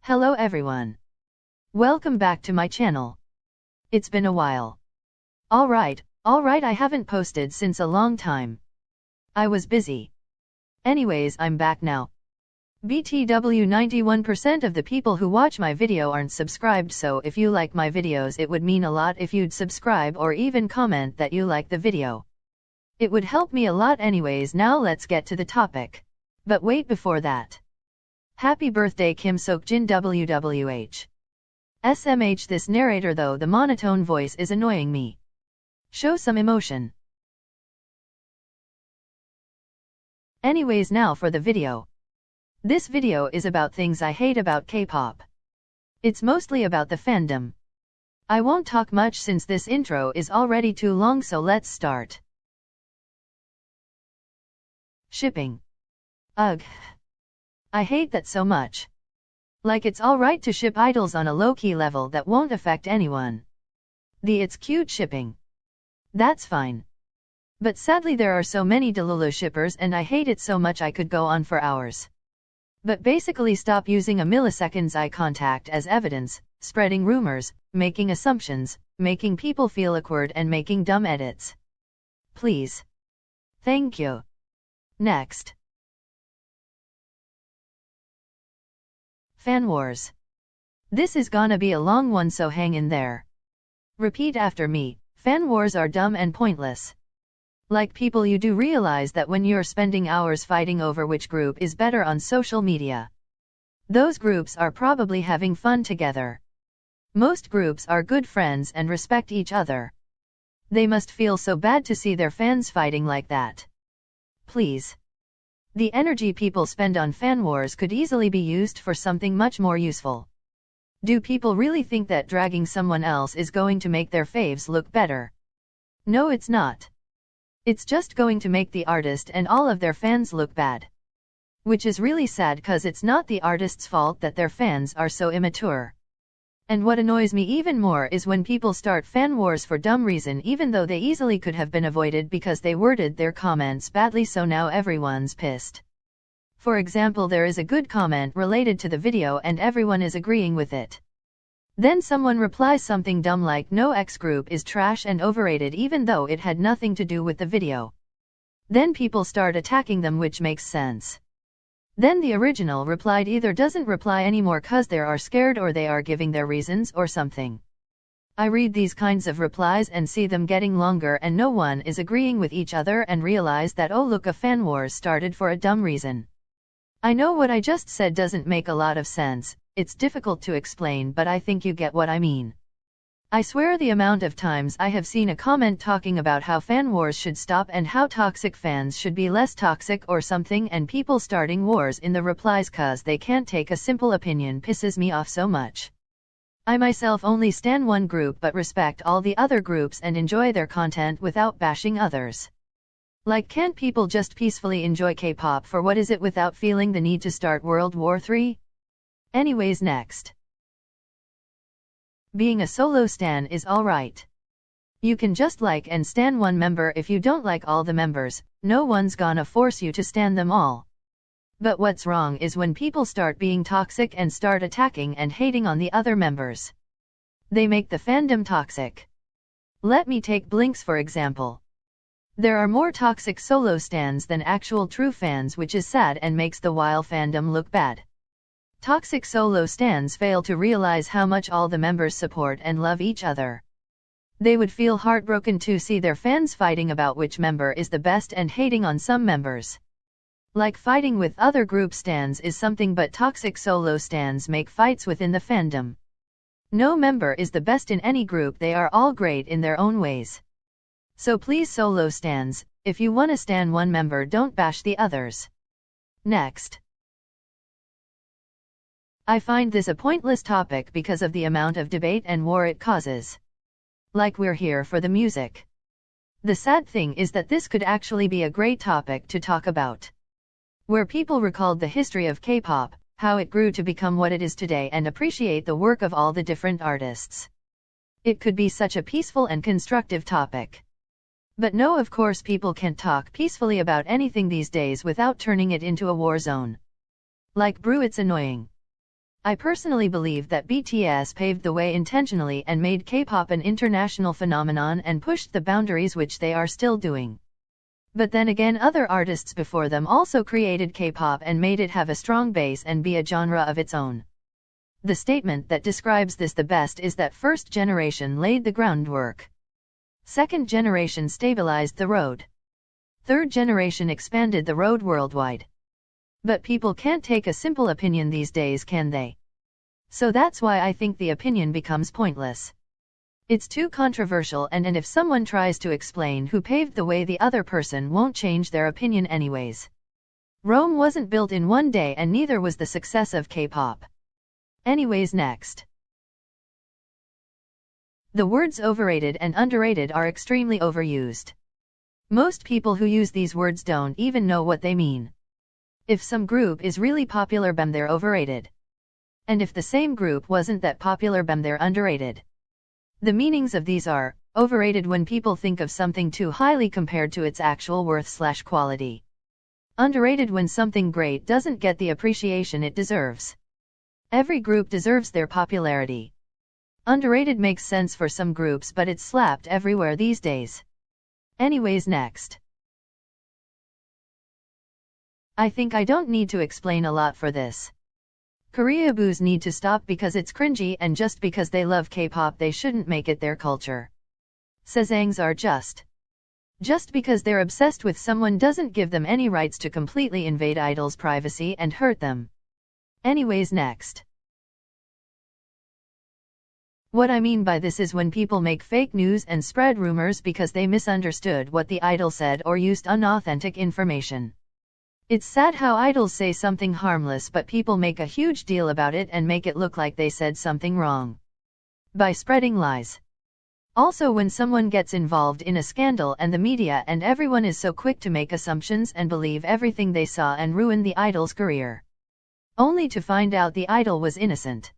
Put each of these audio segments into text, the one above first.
Hello everyone. Welcome back to my channel. It's been a while. Alright, I haven't posted since a long time. I was busy. Anyways, I'm back now. BTW 91% of the people who watch my video aren't subscribed, so if you like my videos it would mean a lot if you'd subscribe or even comment that you like the video. It would help me a lot anyways. Now let's get to the topic. But wait, before that. Happy birthday Kim Seokjin WWH. SMH, this narrator though the monotone voice is annoying me. Show some emotion. Anyways, now for the video. This video is about things I hate about K-pop. It's mostly about the fandom. I won't talk much since this intro is already too long, so let's start. Shipping. Ugh. I hate that so much. Like, it's alright to ship idols on a low-key level that won't affect anyone. It's cute shipping. That's fine. But sadly there are so many Delulu shippers and I hate it so much I could go on for hours. But basically stop using a millisecond's eye contact as evidence, spreading rumors, making assumptions, making people feel awkward and making dumb edits. Please. Thank you. Next. Fan wars. This is gonna be a long one, so hang in there. Repeat after me. Fan wars are dumb and pointless. Like, people, you do realize that when you're spending hours fighting over which group is better on social media, those groups are probably having fun together. Most groups are good friends and respect each other. They must feel so bad to see their fans fighting like that. Please. The energy people spend on fan wars could easily be used for something much more useful. Do people really think that dragging someone else is going to make their faves look better? No, it's not. It's just going to make the artist and all of their fans look bad. Which is really sad, cause it's not the artist's fault that their fans are so immature. And what annoys me even more is when people start fan wars for dumb reason, even though they easily could have been avoided because they worded their comments badly, so now everyone's pissed. For example, there is a good comment related to the video and everyone is agreeing with it. Then someone replies something dumb like "No, X group is trash and overrated," even though it had nothing to do with the video. Then people start attacking them, which makes sense. Then the original replied either doesn't reply anymore cause they are scared or they are giving their reasons or something. I read these kinds of replies and see them getting longer and no one is agreeing with each other and realize that, oh look, a fan wars started for a dumb reason. I know what I just said doesn't make a lot of sense, it's difficult to explain, but I think you get what I mean. I swear the amount of times I have seen a comment talking about how fan wars should stop and how toxic fans should be less toxic or something, and people starting wars in the replies cause they can't take a simple opinion pisses me off so much. I myself only stan one group but respect all the other groups and enjoy their content without bashing others. Like, can't people just peacefully enjoy K-pop for what is it without feeling the need to start World War III? Anyways, next. Being a solo stan is alright. You can just like and stan one member if you don't like all the members, no one's gonna force you to stan them all. But what's wrong is when people start being toxic and start attacking and hating on the other members. They make the fandom toxic. Let me take Blinks for example. There are more toxic solo stans than actual true fans, which is sad and makes the WILE fandom look bad. Toxic solo stans fail to realize how much all the members support and love each other. They would feel heartbroken to see their fans fighting about which member is the best and hating on some members. Like, fighting with other group stans is something, but toxic solo stans make fights within the fandom. No member is the best in any group, they are all great in their own ways. So please, solo stans, if you wanna stan one member, don't bash the others. Next. I find this a pointless topic because of the amount of debate and war it causes. Like, we're here for the music. The sad thing is that this could actually be a great topic to talk about. Where people recalled the history of K-pop, how it grew to become what it is today, and appreciate the work of all the different artists. It could be such a peaceful and constructive topic. But no, of course people can't talk peacefully about anything these days without turning it into a war zone. Like, brew, it's annoying. I personally believe that BTS paved the way intentionally and made K-pop an international phenomenon and pushed the boundaries, which they are still doing. But then again, other artists before them also created K-pop and made it have a strong base and be a genre of its own. The statement that describes this the best is that first generation laid the groundwork. Second generation stabilized the road. Third generation expanded the road worldwide. But people can't take a simple opinion these days, can they? So that's why I think the opinion becomes pointless. It's too controversial, and if someone tries to explain who paved the way, the other person won't change their opinion anyways. Rome wasn't built in one day, and neither was the success of K-pop. Anyways, next. The words overrated and underrated are extremely overused. Most people who use these words don't even know what they mean. If some group is really popular, they're overrated. And if the same group wasn't that popular, they're underrated. The meanings of these are: overrated when people think of something too highly compared to its actual worth/quality. Underrated when something great doesn't get the appreciation it deserves. Every group deserves their popularity. Underrated makes sense for some groups, but it's slapped everywhere these days. Anyways, next. I think I don't need to explain a lot for this. Koreaboos need to stop because it's cringy, and just because they love K-pop they shouldn't make it their culture. Sasaengs are just because they're obsessed with someone doesn't give them any rights to completely invade idols' privacy and hurt them. Anyways, next. What I mean by this is when people make fake news and spread rumors because they misunderstood what the idol said or used unauthentic information. It's sad how idols say something harmless but people make a huge deal about it and make it look like they said something wrong by spreading lies. Also, when someone gets involved in a scandal and the media and everyone is so quick to make assumptions and believe everything they saw and ruin the idol's career, only to find out the idol was innocent.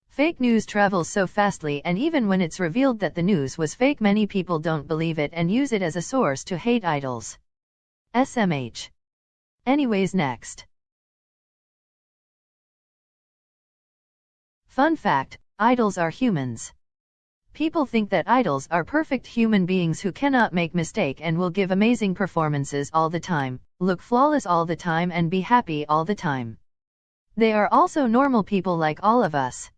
Fake news travels so fastly, and even when it's revealed that the news was fake, many people don't believe it and use it as a source to hate idols. SMH. Anyways, next. Fun fact: idols are humans. People think that idols are perfect human beings who cannot make mistake and will give amazing performances all the time, look flawless all the time, and be happy all the time. They are also normal people like all of us.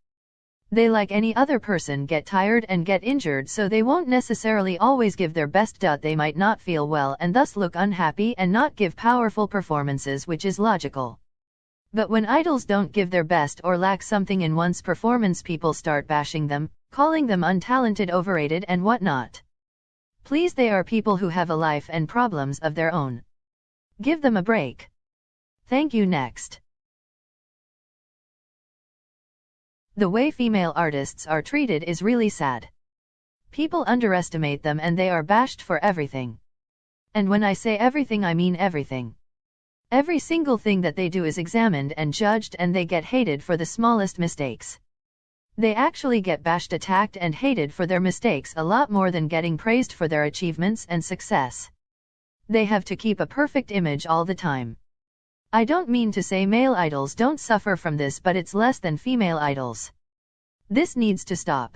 They, like any other person, get tired and get injured, so they won't necessarily always give their best. They might not feel well and thus look unhappy and not give powerful performances, which is logical. But when idols don't give their best or lack something in one's performance, people start bashing them, calling them untalented, overrated, and whatnot. Please, they are people who have a life and problems of their own. Give them a break. Thank you. Next. The way female artists are treated is really sad. People underestimate them and they are bashed for everything. And when I say everything, I mean everything. Every single thing that they do is examined and judged, and they get hated for the smallest mistakes. They actually get bashed, attacked, and hated for their mistakes a lot more than getting praised for their achievements and success. They have to keep a perfect image all the time. I don't mean to say male idols don't suffer from this, but it's less than female idols. This needs to stop.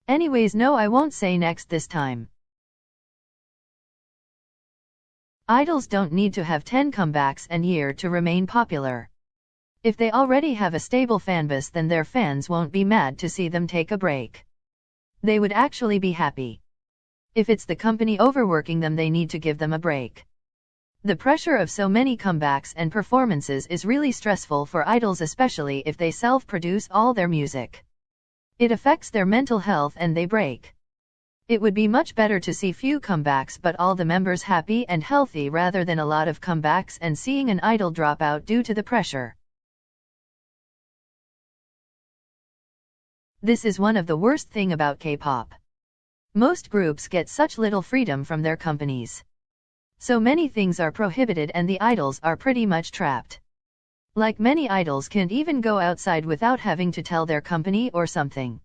Anyways, no, I won't say next this time. Idols don't need to have 10 comebacks a year to remain popular. If they already have a stable fanbase, then their fans won't be mad to see them take a break. They would actually be happy. If it's the company overworking them, they need to give them a break. The pressure of so many comebacks and performances is really stressful for idols, especially if they self-produce all their music. It affects their mental health and they break. It would be much better to see few comebacks but all the members happy and healthy, rather than a lot of comebacks and seeing an idol drop out due to the pressure. This is one of the worst thing about K-pop. Most groups get such little freedom from their companies. So many things are prohibited and the idols are pretty much trapped. Like, many idols can't even go outside without having to tell their company or something.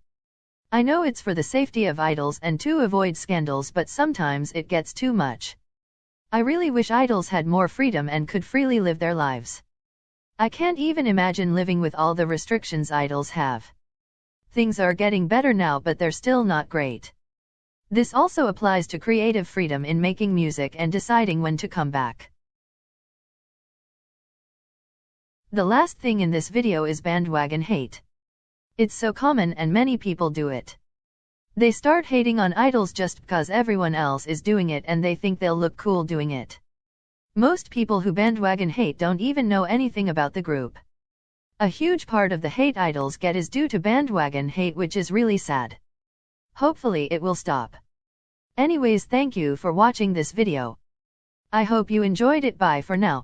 I know it's for the safety of idols and to avoid scandals, but sometimes it gets too much. I really wish idols had more freedom and could freely live their lives. I can't even imagine living with all the restrictions idols have. Things are getting better now, but they're still not great. This also applies to creative freedom in making music and deciding when to come back. The last thing in this video is bandwagon hate. It's so common and many people do it. They start hating on idols just because everyone else is doing it and they think they'll look cool doing it. Most people who bandwagon hate don't even know anything about the group. A huge part of the hate idols get is due to bandwagon hate, which is really sad. Hopefully it will stop. Anyways, thank you for watching this video. I hope you enjoyed it. Bye for now.